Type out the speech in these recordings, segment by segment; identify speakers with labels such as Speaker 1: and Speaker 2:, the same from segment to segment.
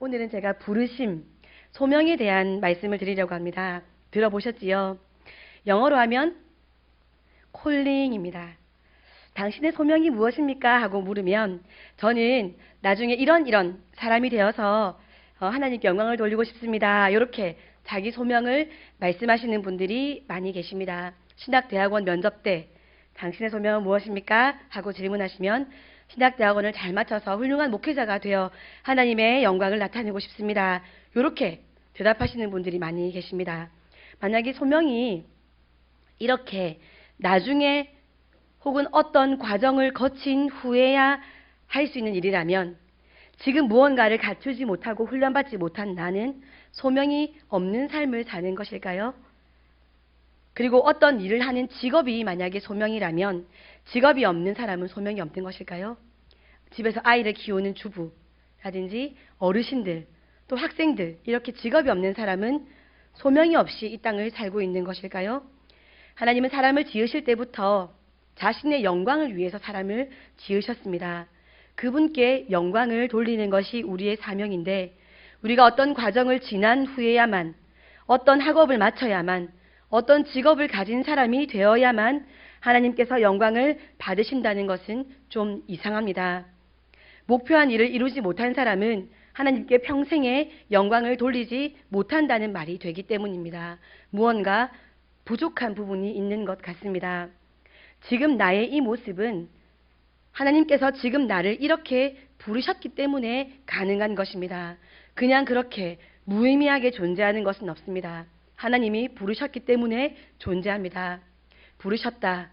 Speaker 1: 오늘은 제가 부르심, 소명에 대한 말씀을 드리려고 합니다. 들어보셨지요? 영어로 하면 콜링입니다. 당신의 소명이 무엇입니까? 하고 물으면 저는 나중에 이런 사람이 되어서 하나님께 영광을 돌리고 싶습니다. 이렇게 자기 소명을 말씀하시는 분들이 많이 계십니다. 신학대학원 면접 때 당신의 소명은 무엇입니까? 하고 질문하시면 신학대학원을 잘 마쳐서 훌륭한 목회자가 되어 하나님의 영광을 나타내고 싶습니다. 이렇게 대답하시는 분들이 많이 계십니다. 만약에 소명이 이렇게 나중에 혹은 어떤 과정을 거친 후에야 할 수 있는 일이라면 지금 무언가를 갖추지 못하고 훈련받지 못한 나는 소명이 없는 삶을 사는 것일까요? 그리고 어떤 일을 하는 직업이 만약에 소명이라면 직업이 없는 사람은 소명이 없는 것일까요? 집에서 아이를 키우는 주부라든지 어르신들 또 학생들 이렇게 직업이 없는 사람은 소명이 없이 이 땅을 살고 있는 것일까요? 하나님은 사람을 지으실 때부터 자신의 영광을 위해서 사람을 지으셨습니다. 그분께 영광을 돌리는 것이 우리의 사명인데 우리가 어떤 과정을 지난 후에야만 어떤 학업을 마쳐야만 어떤 직업을 가진 사람이 되어야만 하나님께서 영광을 받으신다는 것은 좀 이상합니다. 목표한 일을 이루지 못한 사람은 하나님께 평생의 영광을 돌리지 못한다는 말이 되기 때문입니다. 무언가 부족한 부분이 있는 것 같습니다. 지금 나의 이 모습은 하나님께서 지금 나를 이렇게 부르셨기 때문에 가능한 것입니다. 그냥 그렇게 무의미하게 존재하는 것은 없습니다. 하나님이 부르셨기 때문에 존재합니다. 부르셨다.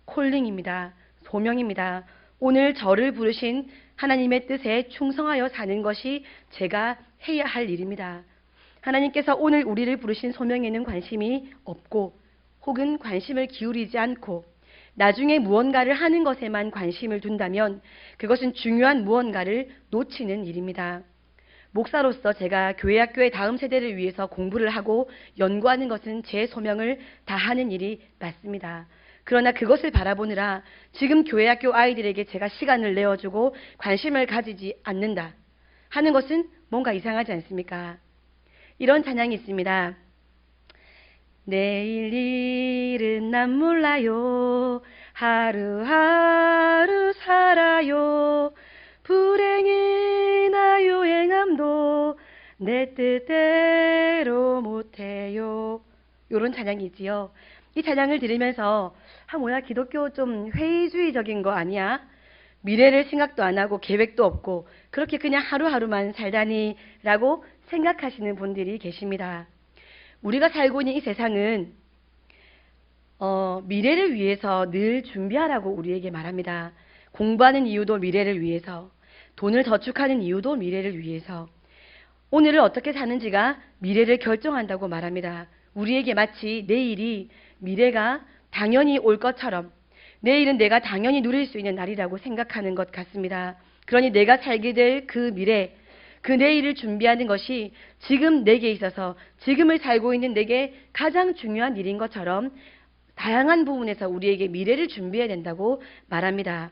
Speaker 1: 콜링입니다. 소명입니다. 오늘 저를 부르신 하나님의 뜻에 충성하여 사는 것이 제가 해야 할 일입니다. 하나님께서 오늘 우리를 부르신 소명에는 관심이 없고 혹은 관심을 기울이지 않고 나중에 무언가를 하는 것에만 관심을 둔다면 그것은 중요한 무언가를 놓치는 일입니다. 목사로서 제가 교회학교의 다음 세대를 위해서 공부를 하고 연구하는 것은 제 소명을 다하는 일이 맞습니다. 그러나 그것을 바라보느라 지금 교회학교 아이들에게 제가 시간을 내어주고 관심을 가지지 않는다 하는 것은 뭔가 이상하지 않습니까? 이런 찬양이 있습니다. 내일 일은 난 몰라요. 하루하루 살아요. 불행이나 유행함도 내 뜻대로 못해요. 이런 찬양이 있지요. 이 찬양을 들으면서 뭐야 기독교 좀 회의주의적인 거 아니야? 미래를 생각도 안 하고 계획도 없고 그렇게 그냥 하루하루만 살다니 라고 생각하시는 분들이 계십니다. 우리가 살고 있는 이 세상은 미래를 위해서 늘 준비하라고 우리에게 말합니다. 공부하는 이유도 미래를 위해서, 돈을 저축하는 이유도 미래를 위해서, 오늘을 어떻게 사는지가 미래를 결정한다고 말합니다. 우리에게 마치 내일이 미래가 당연히 올 것처럼 내일은 내가 당연히 누릴 수 있는 날이라고 생각하는 것 같습니다. 그러니 내가 살게 될 그 미래, 그 내일을 준비하는 것이 지금 내게 있어서 지금을 살고 있는 내게 가장 중요한 일인 것처럼 다양한 부분에서 우리에게 미래를 준비해야 된다고 말합니다.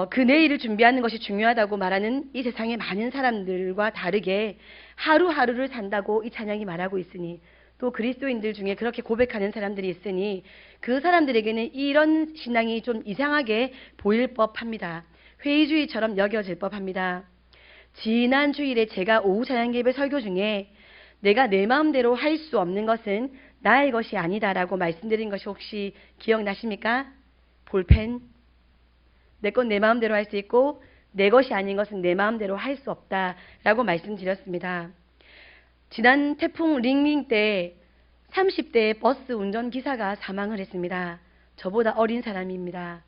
Speaker 1: 그 내일을 준비하는 것이 중요하다고 말하는 이 세상의 많은 사람들과 다르게 하루하루를 산다고 이 찬양이 말하고 있으니 또 그리스도인들 중에 그렇게 고백하는 사람들이 있으니 그 사람들에게는 이런 신앙이 좀 이상하게 보일 법합니다. 회의주의처럼 여겨질 법합니다. 지난 주일에 제가 오후 찬양예배 설교 중에 내가 내 마음대로 할 수 없는 것은 나의 것이 아니다라고 말씀드린 것이 혹시 기억나십니까? 볼펜. 내 건 내 마음대로 할 수 있고 내 것이 아닌 것은 내 마음대로 할 수 없다라고 말씀드렸습니다. 지난 태풍 링링 때 30대 버스 운전기사가 사망을 했습니다. 저보다 어린 사람입니다.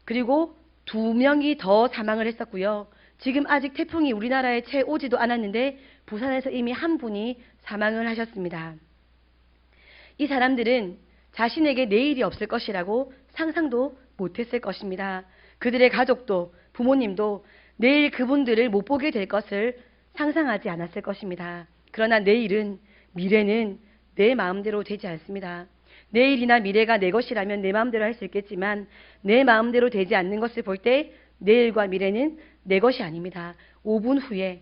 Speaker 1: 그리고 2명이 더 사망을 했었고요. 지금 아직 태풍이 우리나라에 채 오지도 않았는데 부산에서 이미 한 분이 사망을 하셨습니다. 이 사람들은 자신에게 내일이 없을 것이라고 상상도 못했을 것입니다. 그들의 가족도 부모님도 내일 그분들을 못 보게 될 것을 상상하지 않았을 것입니다. 그러나 내일은, 미래는 내 마음대로 되지 않습니다. 내일이나 미래가 내 것이라면 내 마음대로 할 수 있겠지만 내 마음대로 되지 않는 것을 볼 때 내일과 미래는 내 것이 아닙니다. 5분 후에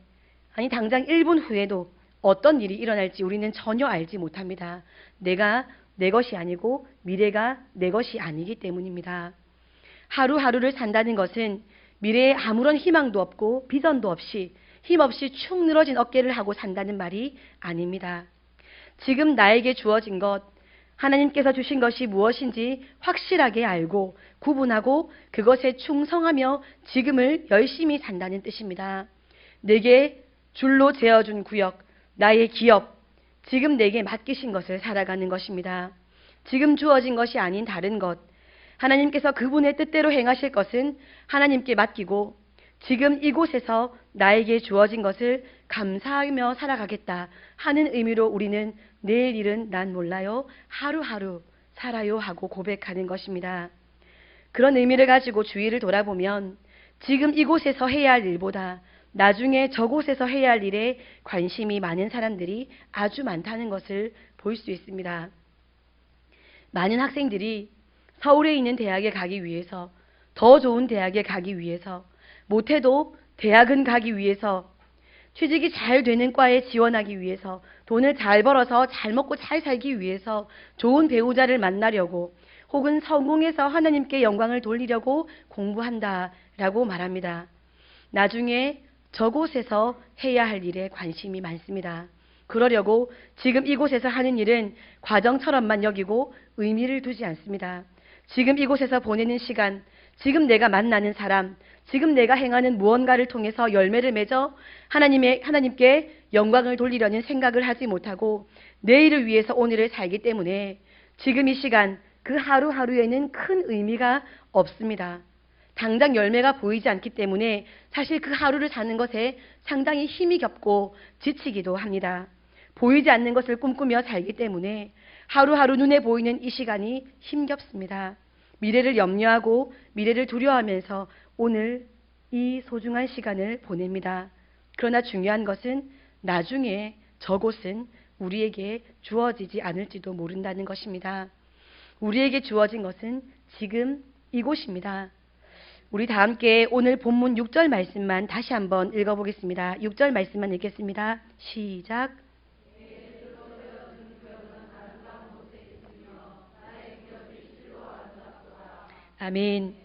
Speaker 1: 아니 당장 1분 후에도 어떤 일이 일어날지 우리는 전혀 알지 못합니다. 내가 내 것이 아니고 미래가 내 것이 아니기 때문입니다. 하루하루를 산다는 것은 미래에 아무런 희망도 없고 비전도 없이 힘없이 축 늘어진 어깨를 하고 산다는 말이 아닙니다. 지금 나에게 주어진 것, 하나님께서 주신 것이 무엇인지 확실하게 알고 구분하고 그것에 충성하며 지금을 열심히 산다는 뜻입니다. 내게 줄로 재어준 구역, 나의 기업, 지금 내게 맡기신 것을 살아가는 것입니다. 지금 주어진 것이 아닌 다른 것, 하나님께서 그분의 뜻대로 행하실 것은 하나님께 맡기고 지금 이곳에서 나에게 주어진 것을 감사하며 살아가겠다 하는 의미로 우리는 내일 일은 난 몰라요, 하루하루 살아요 하고 고백하는 것입니다. 그런 의미를 가지고 주위를 돌아보면 지금 이곳에서 해야 할 일보다 나중에 저곳에서 해야 할 일에 관심이 많은 사람들이 아주 많다는 것을 볼 수 있습니다. 많은 학생들이 서울에 있는 대학에 가기 위해서, 더 좋은 대학에 가기 위해서, 못해도 대학은 가기 위해서, 취직이 잘 되는 과에 지원하기 위해서, 돈을 잘 벌어서 잘 먹고 잘 살기 위해서, 좋은 배우자를 만나려고, 혹은 성공해서 하나님께 영광을 돌리려고 공부한다라고 말합니다. 나중에 저곳에서 해야 할 일에 관심이 많습니다. 그러려고 지금 이곳에서 하는 일은 과정처럼만 여기고 의미를 두지 않습니다. 지금 이곳에서 보내는 시간, 지금 내가 만나는 사람, 지금 내가 행하는 무언가를 통해서 열매를 맺어 하나님께 영광을 돌리려는 생각을 하지 못하고 내일을 위해서 오늘을 살기 때문에 지금 이 시간 그 하루하루에는 큰 의미가 없습니다. 당장 열매가 보이지 않기 때문에 사실 그 하루를 사는 것에 상당히 힘이 겹고 지치기도 합니다. 보이지 않는 것을 꿈꾸며 살기 때문에 하루하루 눈에 보이는 이 시간이 힘겹습니다. 미래를 염려하고 미래를 두려워하면서 오늘 이 소중한 시간을 보냅니다. 그러나 중요한 것은 나중에 저곳은 우리에게 주어지지 않을지도 모른다는 것입니다. 우리에게 주어진 것은 지금 이곳입니다. 우리 다 함께 오늘 본문 6절 말씀만 다시 한번 읽어보겠습니다. 6절 말씀만 읽겠습니다. 시작. 아멘.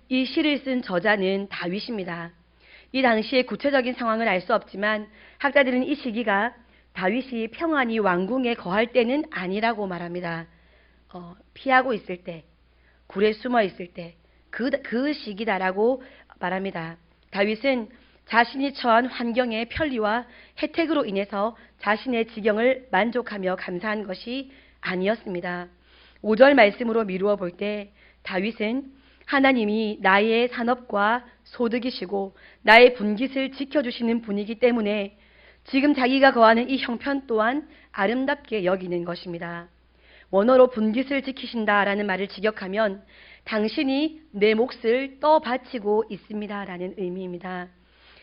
Speaker 1: 이 시를 쓴 저자는 다윗입니다. 이 당시의 구체적인 상황을 알 수 없지만 학자들은 이 시기가 다윗이 평안히 왕궁에 거할 때는 아니라고 말합니다. 피하고 있을 때, 굴에 숨어 있을 때, 그 시기다라고 말합니다. 다윗은 자신이 처한 환경의 편리와 혜택으로 인해서 자신의 지경을 만족하며 감사한 것이 아니었습니다. 5절 말씀으로 미루어 볼 때 다윗은 하나님이 나의 산업과 소득이시고 나의 분깃을 지켜주시는 분이기 때문에 지금 자기가 거하는 이 형편 또한 아름답게 여기는 것입니다. 원어로 분깃을 지키신다라는 말을 직역하면 당신이 내 몫을 떠바치고 있습니다라는 의미입니다.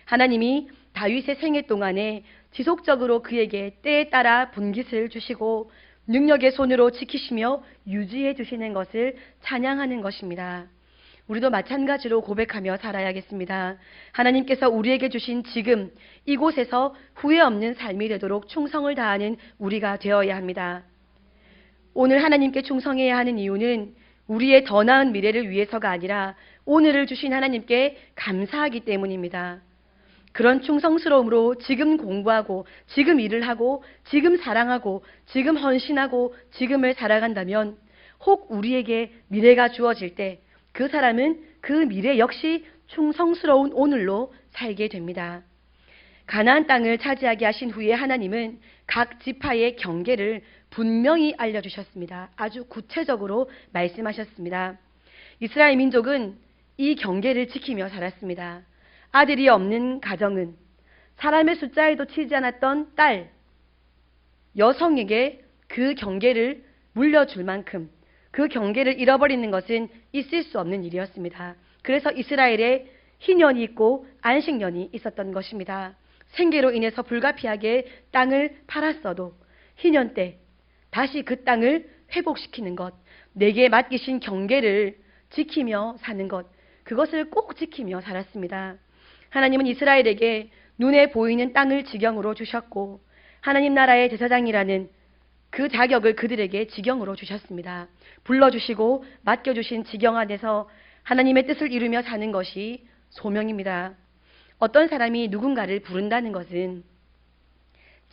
Speaker 1: 하나님이 다윗의 생애 동안에 지속적으로 그에게 때에 따라 분깃을 주시고 능력의 손으로 지키시며 유지해 주시는 것을 찬양하는 것입니다. 우리도 마찬가지로 고백하며 살아야겠습니다. 하나님께서 우리에게 주신 지금 이곳에서 후회 없는 삶이 되도록 충성을 다하는 우리가 되어야 합니다. 오늘 하나님께 충성해야 하는 이유는 우리의 더 나은 미래를 위해서가 아니라 오늘을 주신 하나님께 감사하기 때문입니다. 그런 충성스러움으로 지금 공부하고 지금 일을 하고 지금 사랑하고 지금 헌신하고 지금을 살아간다면 혹 우리에게 미래가 주어질 때 그 사람은 그 미래 역시 충성스러운 오늘로 살게 됩니다. 가나안 땅을 차지하게 하신 후에 하나님은 각 지파의 경계를 분명히 알려주셨습니다. 아주 구체적으로 말씀하셨습니다. 이스라엘 민족은 이 경계를 지키며 살았습니다. 아들이 없는 가정은 사람의 숫자에도 치지 않았던 딸, 여성에게 그 경계를 물려줄 만큼 그 경계를 잃어버리는 것은 있을 수 없는 일이었습니다. 그래서 이스라엘에 희년이 있고 안식년이 있었던 것입니다. 생계로 인해서 불가피하게 땅을 팔았어도 희년 때 다시 그 땅을 회복시키는 것, 내게 맡기신 경계를 지키며 사는 것, 그것을 꼭 지키며 살았습니다. 하나님은 이스라엘에게 눈에 보이는 땅을 지경으로 주셨고 하나님 나라의 제사장이라는 그 자격을 그들에게 지경으로 주셨습니다. 불러주시고 맡겨주신 지경 안에서 하나님의 뜻을 이루며 사는 것이 소명입니다. 어떤 사람이 누군가를 부른다는 것은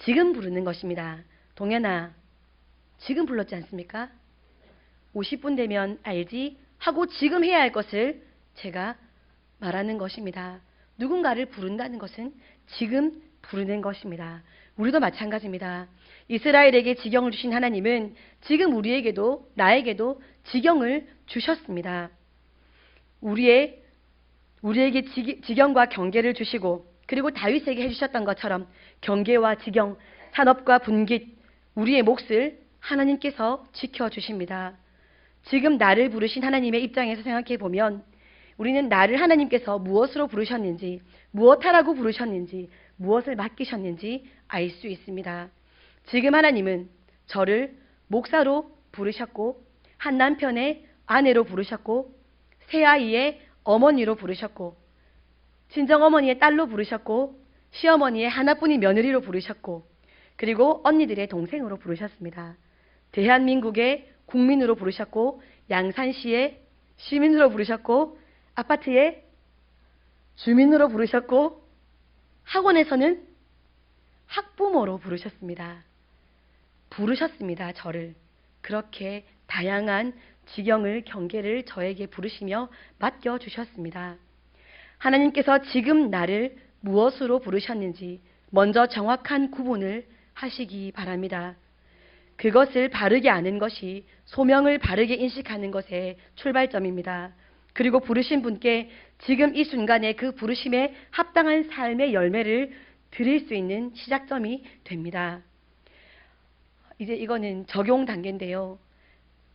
Speaker 1: 지금 부르는 것입니다. 동현아, 지금 불렀지 않습니까? 50분 되면 알지? 하고 지금 해야 할 것을 제가 말하는 것입니다. 누군가를 부른다는 것은 지금 부르는 것입니다. 우리도 마찬가지입니다. 이스라엘에게 지경을 주신 하나님은 지금 우리에게도 나에게도 지경을 주셨습니다. 우리에게 지경과 경계를 주시고 그리고 다윗에게 해주셨던 것처럼 경계와 지경, 산업과 분깃, 우리의 몫을 하나님께서 지켜주십니다. 지금 나를 부르신 하나님의 입장에서 생각해 보면 우리는 나를 하나님께서 무엇으로 부르셨는지, 무엇하라고 부르셨는지, 무엇을 맡기셨는지 알 수 있습니다. 지금 하나님은 저를 목사로 부르셨고 한 남편의 아내로 부르셨고 세 아이의 어머니로 부르셨고 친정어머니의 딸로 부르셨고 시어머니의 하나뿐인 며느리로 부르셨고 그리고 언니들의 동생으로 부르셨습니다. 대한민국의 국민으로 부르셨고 양산시의 시민으로 부르셨고 아파트의 주민으로 부르셨고 학원에서는 학부모로 부르셨습니다. 부르셨습니다. 저를. 그렇게 다양한 지경을 경계를 저에게 부르시며 맡겨주셨습니다. 하나님께서 지금 나를 무엇으로 부르셨는지 먼저 정확한 구분을 하시기 바랍니다. 그것을 바르게 아는 것이 소명을 바르게 인식하는 것의 출발점입니다. 그리고 부르신 분께 지금 이 순간에 그 부르심에 합당한 삶의 열매를 드릴 수 있는 시작점이 됩니다. 이제 이거는 적용 단계인데요.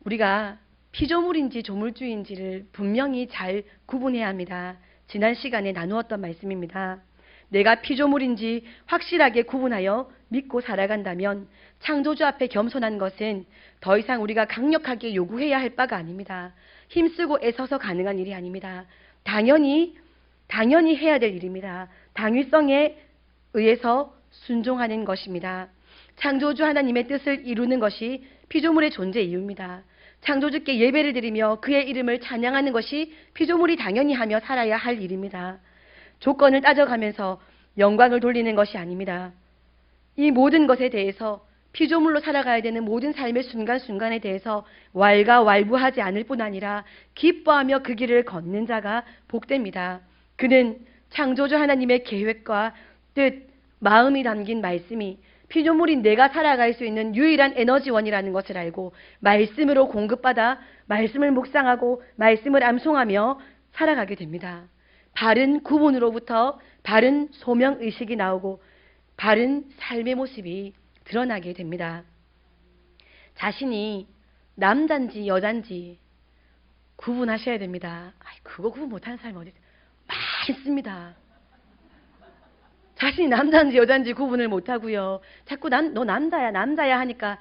Speaker 1: 우리가 피조물인지 조물주인지를 분명히 잘 구분해야 합니다. 지난 시간에 나누었던 말씀입니다. 내가 피조물인지 확실하게 구분하여 믿고 살아간다면 창조주 앞에 겸손한 것은 더 이상 우리가 강력하게 요구해야 할 바가 아닙니다. 힘쓰고 애써서 가능한 일이 아닙니다. 당연히 해야 될 일입니다. 당위성에 의해서 순종하는 것입니다. 창조주 하나님의 뜻을 이루는 것이 피조물의 존재 이유입니다. 창조주께 예배를 드리며 그의 이름을 찬양하는 것이 피조물이 당연히 하며 살아야 할 일입니다. 조건을 따져가면서 영광을 돌리는 것이 아닙니다. 이 모든 것에 대해서 피조물로 살아가야 되는 모든 삶의 순간순간에 대해서 왈가왈부하지 않을 뿐 아니라 기뻐하며 그 길을 걷는 자가 복됩니다. 그는 창조주 하나님의 계획과 뜻, 마음이 담긴 말씀이 피조물인 내가 살아갈 수 있는 유일한 에너지원이라는 것을 알고 말씀으로 공급받아 말씀을 묵상하고 말씀을 암송하며 살아가게 됩니다. 바른 구분으로부터 바른 소명의식이 나오고 바른 삶의 모습이 드러나게 됩니다. 자신이 남잔지 여잔지 구분하셔야 됩니다. 그거 구분 못하는 사람이 어디 많습니다. 자신이 남자인지 여자인지 구분을 못하고요. 자꾸 너 남자야 하니까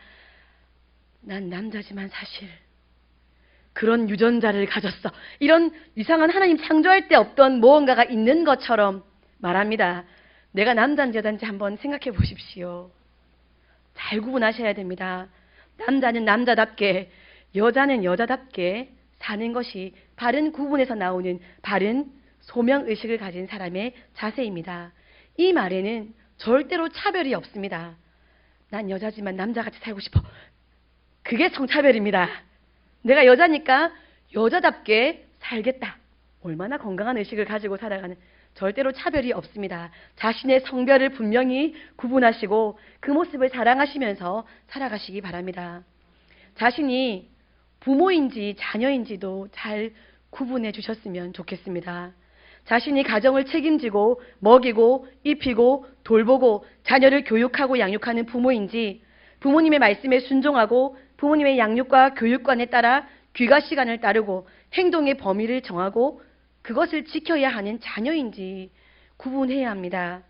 Speaker 1: 난 남자지만 사실 그런 유전자를 가졌어. 이런 이상한 하나님 창조할 때 없던 무언가가 있는 것처럼 말합니다. 내가 남자인지 여자인지 한번 생각해 보십시오. 잘 구분하셔야 됩니다. 남자는 남자답게 여자는 여자답게 사는 것이 바른 구분에서 나오는 바른 소명의식을 가진 사람의 자세입니다. 이 말에는 절대로 차별이 없습니다. 난 여자지만 남자같이 살고 싶어. 그게 성차별입니다. 내가 여자니까 여자답게 살겠다. 얼마나 건강한 의식을 가지고 살아가는, 절대로 차별이 없습니다. 자신의 성별을 분명히 구분하시고 그 모습을 자랑하시면서 살아가시기 바랍니다. 자신이 부모인지 자녀인지도 잘 구분해 주셨으면 좋겠습니다. 자신이 가정을 책임지고 먹이고 입히고 돌보고 자녀를 교육하고 양육하는 부모인지, 부모님의 말씀에 순종하고 부모님의 양육과 교육관에 따라 귀가 시간을 따르고 행동의 범위를 정하고 그것을 지켜야 하는 자녀인지 구분해야 합니다.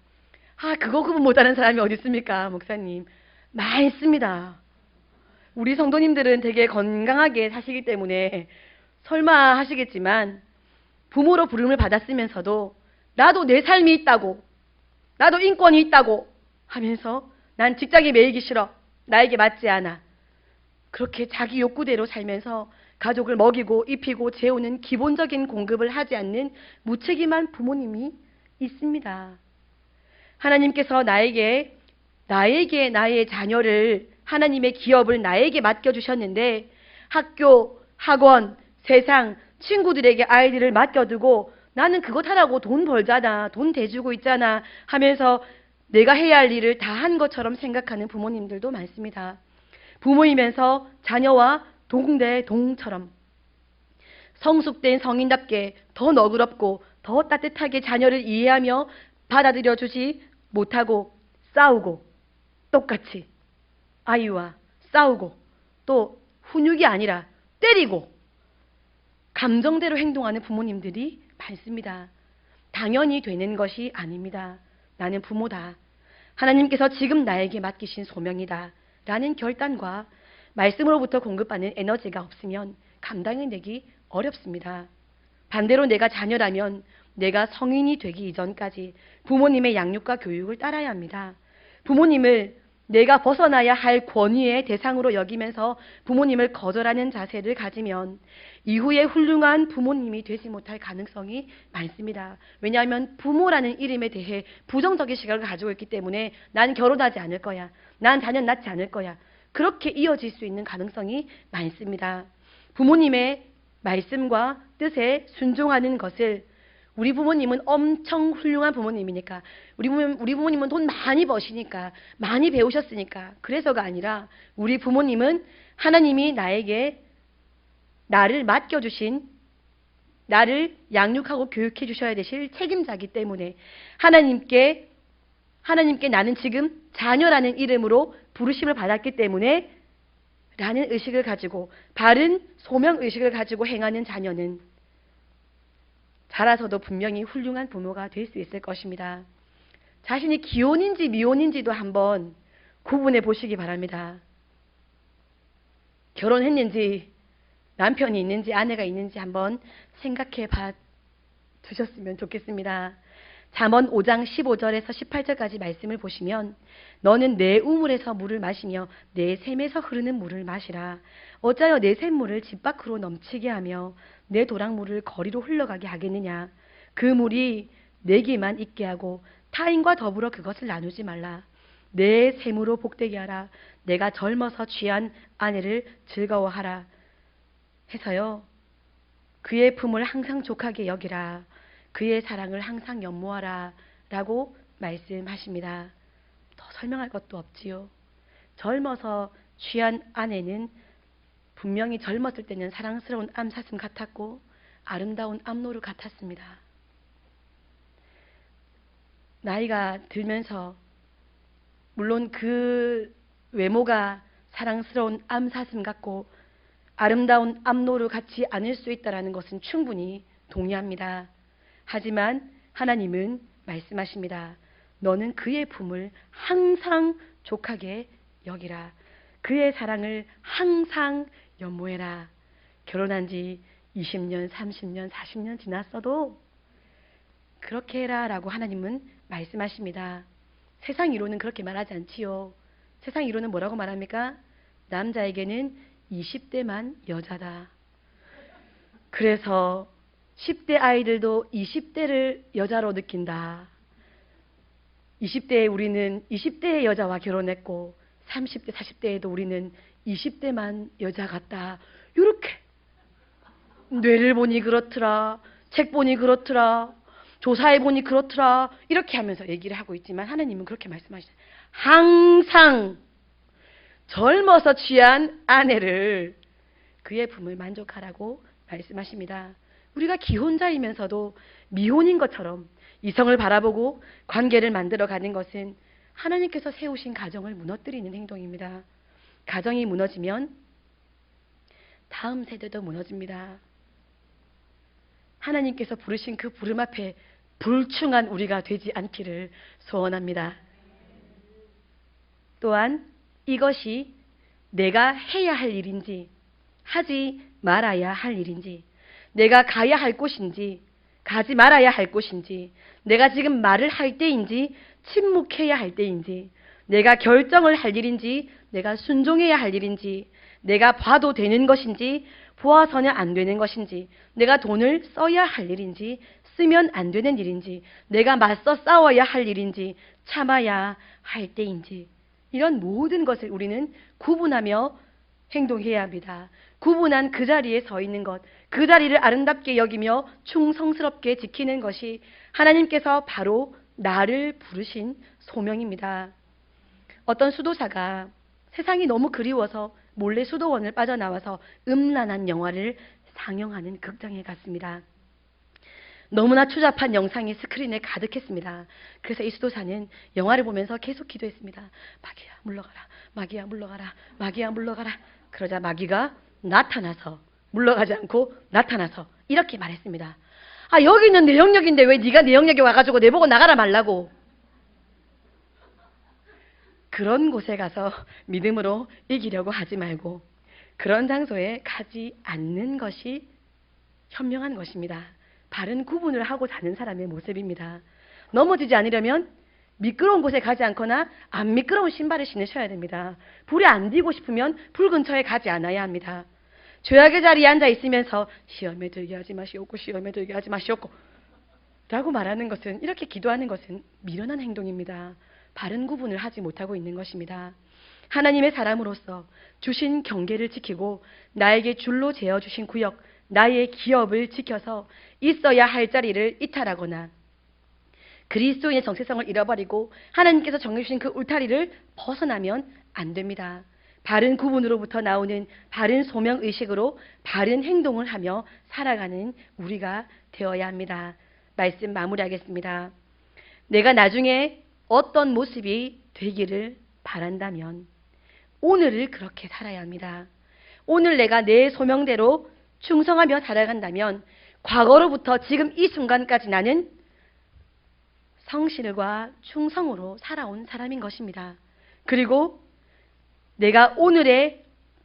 Speaker 1: 그거 구분 못하는 사람이 어디 있습니까, 목사님? 많습니다. 우리 성도님들은 되게 건강하게 사시기 때문에 설마 하시겠지만 부모로 부름을 받았으면서도 나도 내 삶이 있다고, 나도 인권이 있다고 하면서 난 직장에 매이기 싫어. 나에게 맞지 않아. 그렇게 자기 욕구대로 살면서 가족을 먹이고 입히고 재우는 기본적인 공급을 하지 않는 무책임한 부모님이 있습니다. 하나님께서 나의 자녀를, 하나님의 기업을 나에게 맡겨주셨는데 학교, 학원, 세상, 친구들에게 아이들을 맡겨두고 나는 그것 하라고 돈 벌잖아, 돈 대주고 있잖아 하면서 내가 해야 할 일을 다 한 것처럼 생각하는 부모님들도 많습니다. 부모이면서 자녀와 동대동처럼 성숙된 성인답게 더 너그럽고 더 따뜻하게 자녀를 이해하며 받아들여 주지 못하고 싸우고, 똑같이 아이와 싸우고, 또 훈육이 아니라 때리고 감정대로 행동하는 부모님들이 많습니다. 당연히 되는 것이 아닙니다. 나는 부모다. 하나님께서 지금 나에게 맡기신 소명이다. 라는 결단과 말씀으로부터 공급받는 에너지가 없으면 감당이 되기 어렵습니다. 반대로 내가 자녀라면 내가 성인이 되기 이전까지 부모님의 양육과 교육을 따라야 합니다. 부모님을 내가 벗어나야 할 권위의 대상으로 여기면서 부모님을 거절하는 자세를 가지면 이후에 훌륭한 부모님이 되지 못할 가능성이 많습니다. 왜냐하면 부모라는 이름에 대해 부정적인 시각을 가지고 있기 때문에 난 결혼하지 않을 거야. 난 자녀 낳지 않을 거야. 그렇게 이어질 수 있는 가능성이 많습니다. 부모님의 말씀과 뜻에 순종하는 것을, 우리 부모님은 엄청 훌륭한 부모님이니까, 우리 부모님은 돈 많이 버시니까, 많이 배우셨으니까, 그래서가 아니라 우리 부모님은 하나님이 나를 맡겨주신, 나를 양육하고 교육해 주셔야 되실 책임자이기 때문에 하나님께 나는 지금 자녀라는 이름으로 부르심을 받았기 때문에 라는 의식을 가지고, 바른 소명의식을 가지고 행하는 자녀는 자라서도 분명히 훌륭한 부모가 될 수 있을 것입니다. 자신이 기혼인지 미혼인지도 한번 구분해 보시기 바랍니다. 결혼했는지 남편이 있는지 아내가 있는지 한번 생각해 봐 주셨으면 좋겠습니다. 잠언 5장 15절에서 18절까지 말씀을 보시면 너는 내 우물에서 물을 마시며 내 샘에서 흐르는 물을 마시라. 어찌하여 내 샘물을 집 밖으로 넘치게 하며 내 도랑물을 거리로 흘러가게 하겠느냐. 그 물이 내게만 있게 하고 타인과 더불어 그것을 나누지 말라. 내 샘으로 복되게 하라. 내가 젊어서 취한 아내를 즐거워하라. 해서요. 그의 품을 항상 족하게 여기라. 그의 사랑을 항상 연모하라. 라고 말씀하십니다. 더 설명할 것도 없지요. 젊어서 취한 아내는 분명히 젊었을 때는 사랑스러운 암사슴 같았고 아름다운 암노루 같았습니다. 나이가 들면서 물론 그 외모가 사랑스러운 암사슴 같고 아름다운 암노루 같지 않을 수 있다는 것은 충분히 동의합니다. 하지만 하나님은 말씀하십니다. 너는 그의 품을 항상 족하게 여기라. 그의 사랑을 항상 연모해라. 결혼한 지 20년, 30년, 40년 지났어도 그렇게 해라 라고 하나님은 말씀하십니다. 세상 이론은 그렇게 말하지 않지요. 세상 이론은 뭐라고 말합니까? 남자에게는 20대만 여자다. 그래서 10대 아이들도 20대를 여자로 느낀다. 20대에 우리는 20대의 여자와 결혼했고 30대, 40대에도 우리는 20대만 여자 같다. 이렇게 뇌를 보니 그렇더라. 책 보니 그렇더라. 조사해 보니 그렇더라. 이렇게 하면서 얘기를 하고 있지만 하나님은 그렇게 말씀하시죠. 항상 젊어서 취한 아내를 그의 품을 만족하라고 말씀하십니다. 우리가 기혼자이면서도 미혼인 것처럼 이성을 바라보고 관계를 만들어 가는 것은 하나님께서 세우신 가정을 무너뜨리는 행동입니다. 가정이 무너지면 다음 세대도 무너집니다. 하나님께서 부르신 그 부름 앞에 불충한 우리가 되지 않기를 소원합니다. 또한 이것이 내가 해야 할 일인지 하지 말아야 할 일인지, 내가 가야 할 곳인지 가지 말아야 할 곳인지, 내가 지금 말을 할 때인지 침묵해야 할 때인지, 내가 결정을 할 일인지, 내가 순종해야 할 일인지, 내가 봐도 되는 것인지, 보아서는 안 되는 것인지, 내가 돈을 써야 할 일인지, 쓰면 안 되는 일인지, 내가 맞서 싸워야 할 일인지, 참아야 할 때인지, 이런 모든 것을 우리는 구분하며 행동해야 합니다. 구분한 그 자리에 서 있는 것, 그 자리를 아름답게 여기며 충성스럽게 지키는 것이 하나님께서 바로 나를 부르신 소명입니다. 어떤 수도사가 세상이 너무 그리워서 몰래 수도원을 빠져나와서 음란한 영화를 상영하는 극장에 갔습니다. 너무나 추잡한 영상이 스크린에 가득했습니다. 그래서 이 수도사는 영화를 보면서 계속 기도했습니다. 마귀야 물러가라, 마귀야 물러가라, 마귀야 물러가라. 그러자 마귀가 나타나서, 물러가지 않고 나타나서 이렇게 말했습니다. 아, 여기는 내 영역인데 왜 네가 내 영역에 와가지고 내보고 나가라 말라고. 그런 곳에 가서 믿음으로 이기려고 하지 말고 그런 장소에 가지 않는 것이 현명한 것입니다. 바른 구분을 하고 사는 사람의 모습입니다. 넘어지지 않으려면 미끄러운 곳에 가지 않거나 안 미끄러운 신발을 신으셔야 됩니다. 불에 안 뒤고 싶으면 불 근처에 가지 않아야 합니다. 죄악의 자리에 앉아 있으면서 시험에 들게 하지 마시옵고 시험에 들게 하지 마시옵고 라고 말하는 것은, 이렇게 기도하는 것은 미련한 행동입니다. 바른 구분을 하지 못하고 있는 것입니다. 하나님의 사람으로서 주신 경계를 지키고 나에게 줄로 재어주신 구역, 나의 기업을 지켜서 있어야 할 자리를 이탈하거나 그리스도인의 정체성을 잃어버리고 하나님께서 정해주신 그 울타리를 벗어나면 안 됩니다. 바른 구분으로부터 나오는 바른 소명의식으로 바른 행동을 하며 살아가는 우리가 되어야 합니다. 말씀 마무리하겠습니다. 내가 나중에 어떤 모습이 되기를 바란다면 오늘을 그렇게 살아야 합니다. 오늘 내가 내 소명대로 충성하며 살아간다면 과거로부터 지금 이 순간까지 나는 성실과 충성으로 살아온 사람인 것입니다. 그리고 내가 오늘의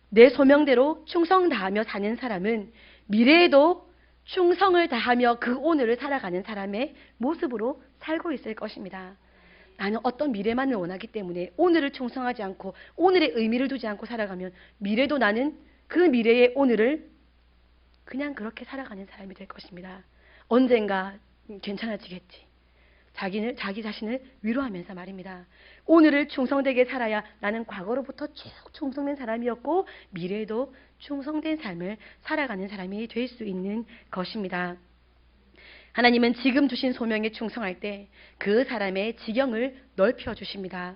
Speaker 1: 내 소명대로 충성 다하며 사는 사람은 미래에도 충성을 다하며 그 오늘을 살아가는 사람의 모습으로 살고 있을 것입니다. 나는 어떤 미래만을 원하기 때문에 오늘을 충성하지 않고 오늘의 의미를 두지 않고 살아가면 미래도 나는 그 미래의 오늘을 그냥 그렇게 살아가는 사람이 될 것입니다. 언젠가 괜찮아지겠지. 자기 자신을 위로하면서 말입니다. 오늘을 충성되게 살아야 나는 과거로부터 쭉 충성된 사람이었고 미래에도 충성된 삶을 살아가는 사람이 될 수 있는 것입니다. 하나님은 지금 주신 소명에 충성할 때 그 사람의 지경을 넓혀 주십니다.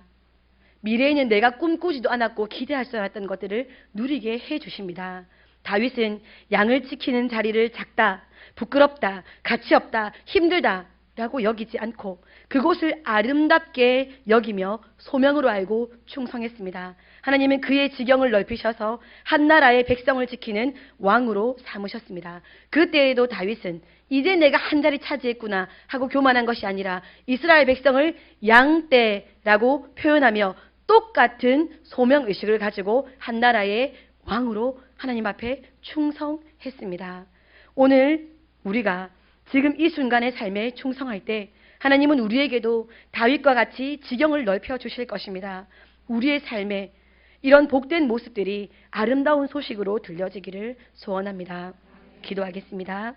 Speaker 1: 미래에는 내가 꿈꾸지도 않았고 기대하지 않았던 것들을 누리게 해 주십니다. 다윗은 양을 지키는 자리를 작다, 부끄럽다, 가치 없다, 힘들다 라고 여기지 않고 그곳을 아름답게 여기며 소명으로 알고 충성했습니다. 하나님은 그의 지경을 넓히셔서 한 나라의 백성을 지키는 왕으로 삼으셨습니다. 그때에도 다윗은 이제 내가 한 자리 차지했구나 하고 교만한 것이 아니라 이스라엘 백성을 양떼라고 표현하며 똑같은 소명의식을 가지고 한 나라의 왕으로 하나님 앞에 충성했습니다. 오늘 우리가 지금 이 순간의 삶에 충성할 때 하나님은 우리에게도 다윗과 같이 지경을 넓혀 주실 것입니다. 우리의 삶에 이런 복된 모습들이 아름다운 소식으로 들려지기를 소원합니다. 기도하겠습니다.